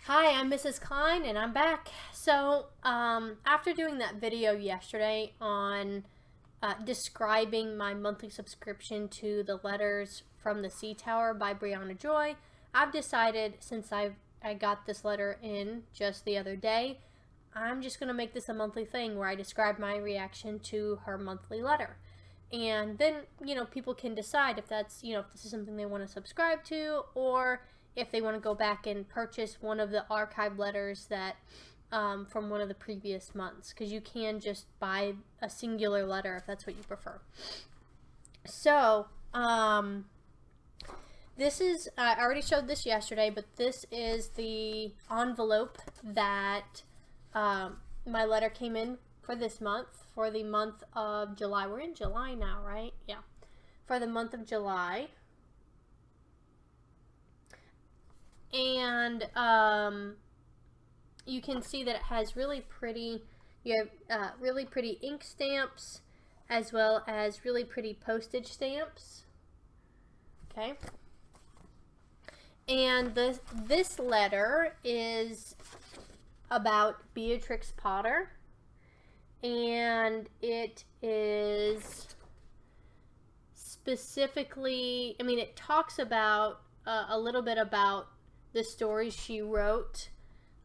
Hi, I'm Mrs. Klein and I'm back. So, after doing that video yesterday on describing my monthly subscription to the Letters from the Sea Tower by Brianna Joy, I've decided, since I got this letter in just the other day, I'm just going to make this a monthly thing where I describe my reaction to her monthly letter. And then, people can decide if that's, if this is something they want to subscribe to, or if they want to go back and purchase one of the archived letters that from one of the previous months, because you can just buy a singular letter if that's what you prefer. So this is, I already showed this yesterday, but this is the envelope that my letter came in for this month, for the month of July. We're in July now, right? Yeah, for the month of July. And you can see that it has really pretty, really pretty ink stamps, as well as really pretty postage stamps. Okay. And this letter is about Beatrix Potter, and it is specifically, it talks about a little bit about the stories she wrote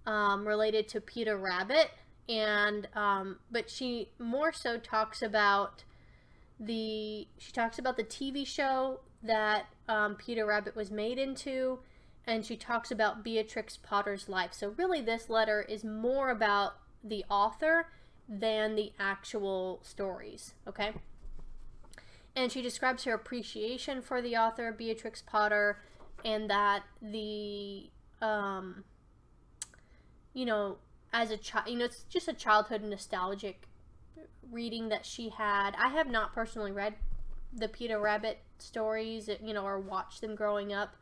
related to Peter Rabbit, and but she more so talks about the TV show that Peter Rabbit was made into, and she talks about Beatrix Potter's life. So really this letter is more about the author than the actual stories, okay? And she describes her appreciation for the author, Beatrix Potter, and that the, as a child, it's just a childhood nostalgic reading that she had. I have not personally read the Peter Rabbit stories, or watched them growing up,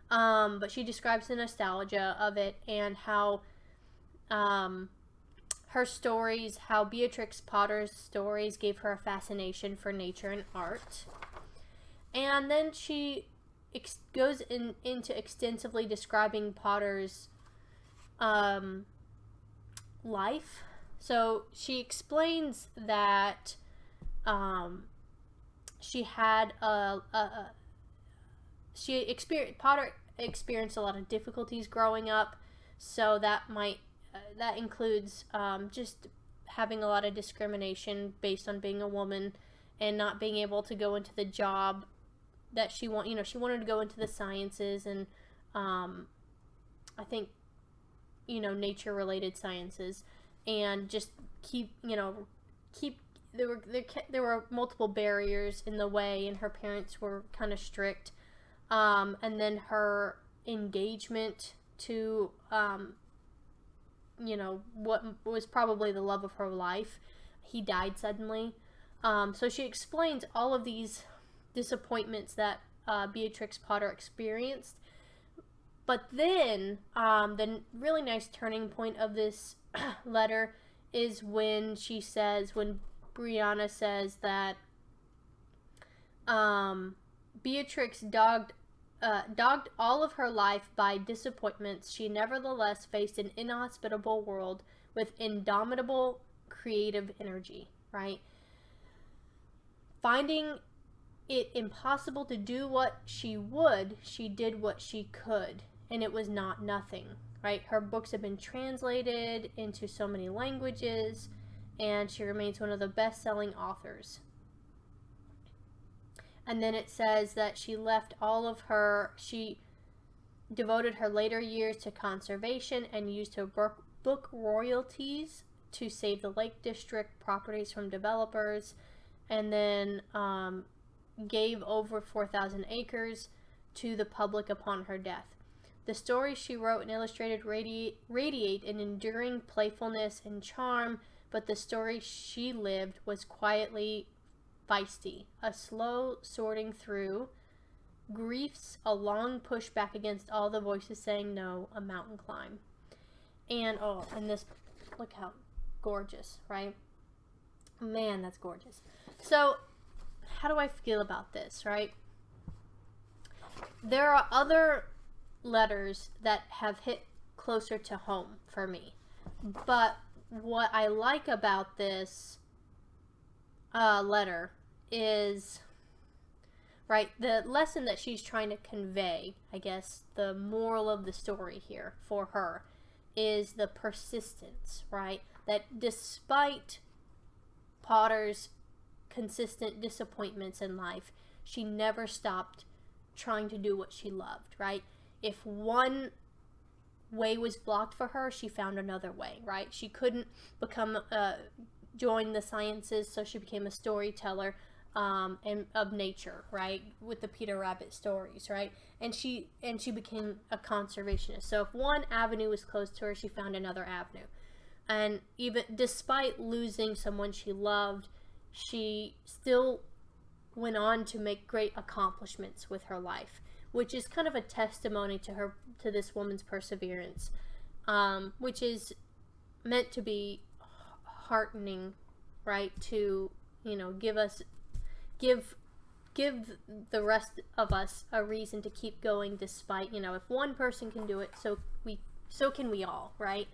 but she describes the nostalgia of it and how, her stories, how Beatrix Potter's stories gave her a fascination for nature and art. And then she goes into extensively describing Potter's life. So she explains that Potter experienced a lot of difficulties growing up, so that includes just having a lot of discrimination based on being a woman and not being able to go into the job that she wanted. She wanted to go into the sciences, and I think nature related sciences, and just there were multiple barriers in the way, and her parents were kind of strict, and then her engagement to what was probably the love of her life, he died suddenly. So she explains all of these disappointments that Beatrix Potter experienced. But then the really nice turning point of this letter is when Brianna says that Beatrix dogged all of her life by disappointments. She nevertheless faced an inhospitable world with indomitable creative energy, right? Finding it impossible to do what she would, she did what she could, and it was not nothing, right? Her books have been translated into so many languages, and she remains one of the best-selling authors. And then it says that she devoted her later years to conservation and used her book royalties to save the Lake District properties from developers, and then gave over 4,000 acres to the public upon her death. The stories she wrote and illustrated radiate an enduring playfulness and charm, but the story she lived was quietly feisty, a slow sorting through griefs, a long push back against all the voices saying no, a mountain climb. And this, look how gorgeous, right? Man, that's gorgeous. So how do I feel about this, right? There are other letters that have hit closer to home for me. But what I like about this letter is, right, the lesson that she's trying to convey, I guess the moral of the story here for her, is the persistence, right? That despite Potter's consistent disappointments in life, she never stopped trying to do what she loved, right? If one way was blocked for her, she found another way, right? She couldn't join the sciences, so she became a storyteller and of nature, right, with the Peter Rabbit stories, right? And she became a conservationist. So if one avenue was closed to her, she found another avenue. And even despite losing someone she loved, she still went on to make great accomplishments with her life, which is kind of a testimony to this woman's perseverance, which is meant to be heartening, right? To, you know, give the rest of us a reason to keep going, despite, you know, if one person can do it, so can we all, right?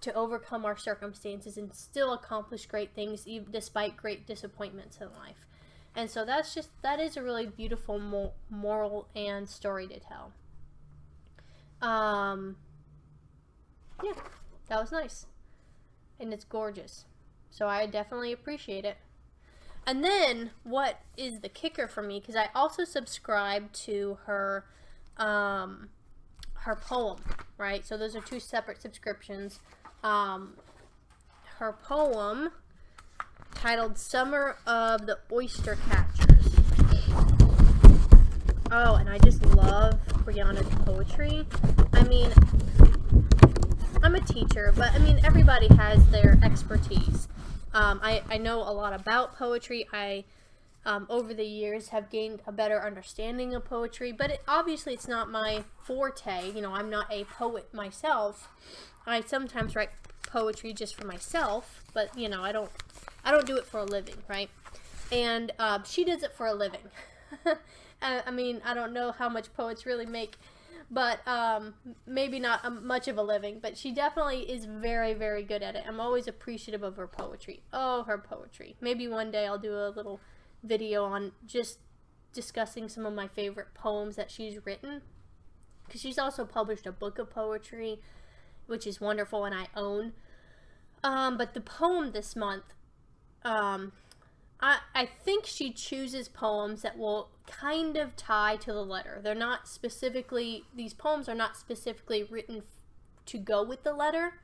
To overcome our circumstances and still accomplish great things, even despite great disappointments in life. And so that is a really beautiful moral and story to tell. Yeah, that was nice. And it's gorgeous. So I definitely appreciate it. And then, what is the kicker for me, because I also subscribe to her poem, right? So those are two separate subscriptions. Her poem, titled Summer of the Oystercatchers. Oh, and I just love Brianna's poetry. I mean, I'm a teacher, but I mean, everybody has their expertise. I know a lot about poetry. I, over the years, have gained a better understanding of poetry, but obviously it's not my forte. You know, I'm not a poet myself. I sometimes write poetry just for myself, but, you know, I don't do it for a living, right? And she does it for a living. I mean, I don't know how much poets really make, but maybe not much of a living, but she definitely is very, very good at it. I'm always appreciative of her poetry. Oh, her poetry. Maybe one day I'll do a little video on just discussing some of my favorite poems that she's written, because she's also published a book of poetry, which is wonderful, and I own. But the poem this month, I think she chooses poems that will kind of tie to the letter. They're not specifically, these poems are not specifically written to go with the letter,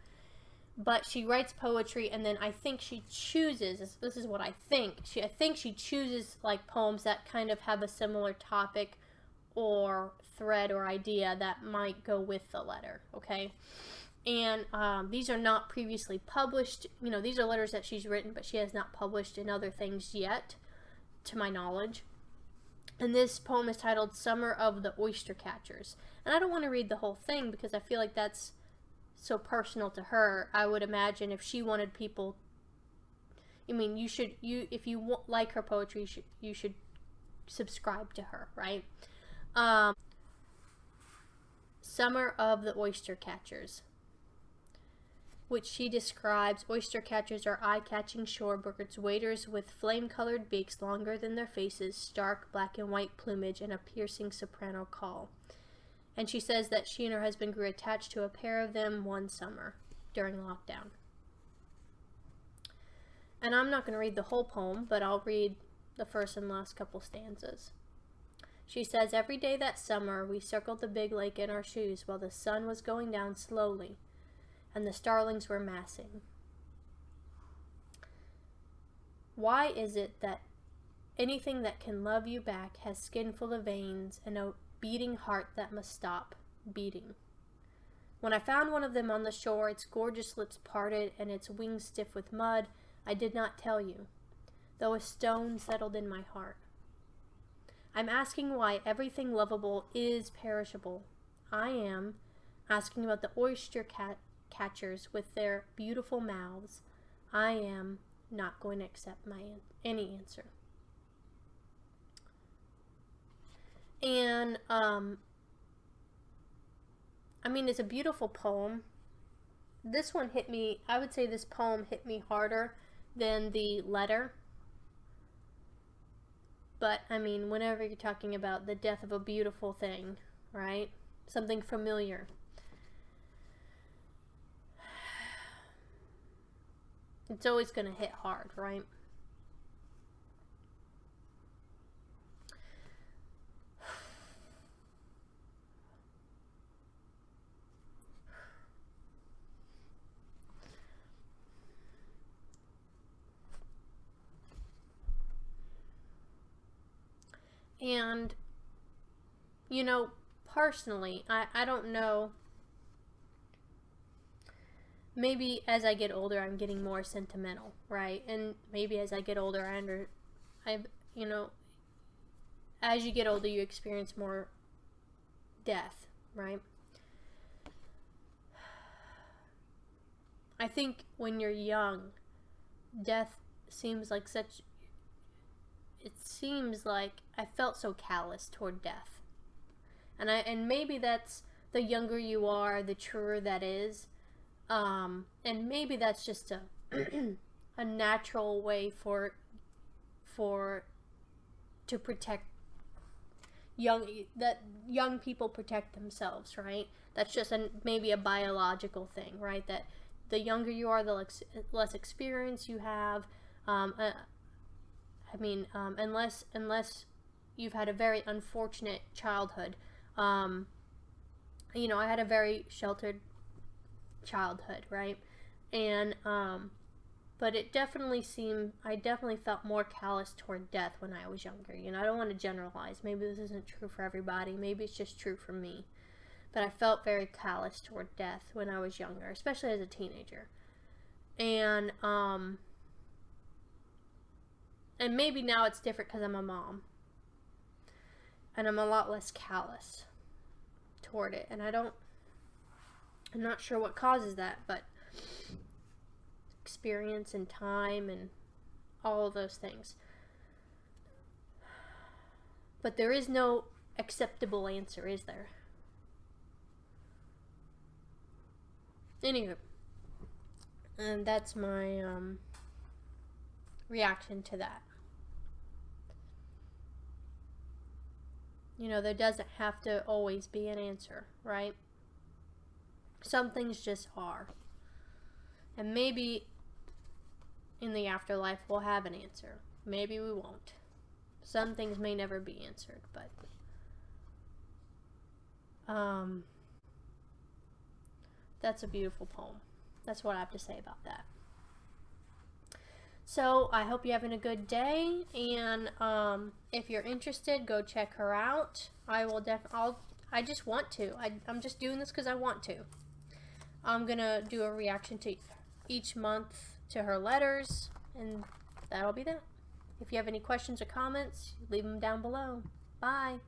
but she writes poetry, and then I think she chooses, this is what I think she chooses like poems that kind of have a similar topic or thread or idea that might go with the letter, okay? And these are not previously published. You know, these are letters that she's written, but she has not published in other things yet, to my knowledge. And this poem is titled Summer of the Oystercatchers. And I don't want to read the whole thing because I feel like that's so personal to her. I would imagine if she wanted people, I mean, if you like her poetry, you should subscribe to her, right? Summer of the Oystercatchers, which she describes. Oystercatchers are eye-catching shorebirds, waders with flame-colored beaks longer than their faces, stark black and white plumage, and a piercing soprano call. And she says that she and her husband grew attached to a pair of them one summer during lockdown. And I'm not going to read the whole poem, but I'll read the first and last couple stanzas. She says, every day that summer, we circled the big lake in our shoes while the sun was going down slowly and the starlings were massing. Why is it that anything that can love you back has skin full of veins and a beating heart that must stop beating? When I found one of them on the shore, its gorgeous lips parted and its wings stiff with mud, I did not tell you, though a stone settled in my heart. I'm asking why everything lovable is perishable. I am asking about the oystercatchers with their beautiful mouths. I am not going to accept any answer. And I mean, it's a beautiful poem. This one hit me, I would say this poem hit me harder than the letter. But, I mean, whenever you're talking about the death of a beautiful thing, right? Something familiar. It's always going to hit hard, right? And, you know, personally, I don't know. Maybe as I get older, I'm getting more sentimental, right? And maybe as I get older, you know, as you get older, you experience more death, right? I think when you're young, death seems like such. It seems like I felt so callous toward death, and maybe that's the younger you are, the truer that is. And maybe that's just a a natural way to protect young people protect themselves, right? That's just maybe a biological thing, right? That the younger you are, the less experience you have. Unless you've had a very unfortunate childhood. You know, I had a very sheltered childhood, right? And but it definitely I definitely felt more callous toward death when I was younger. You know, I don't want to generalize. Maybe this isn't true for everybody. Maybe it's just true for me. But I felt very callous toward death when I was younger, especially as a teenager. And maybe now it's different because I'm a mom. And I'm a lot less callous toward it. And I'm not sure what causes that, but experience and time and all of those things. But there is no acceptable answer, is there? Anywho, and that's my reaction to that. You know, there doesn't have to always be an answer, right? Some things just are. And maybe in the afterlife we'll have an answer. Maybe we won't. Some things may never be answered, but that's a beautiful poem. That's what I have to say about that. So I hope you're having a good day, and if you're interested, go check her out. I just want to. I'm just doing this because I want to. I'm gonna do a reaction to each month to her letters, and that'll be that. If you have any questions or comments, leave them down below. Bye.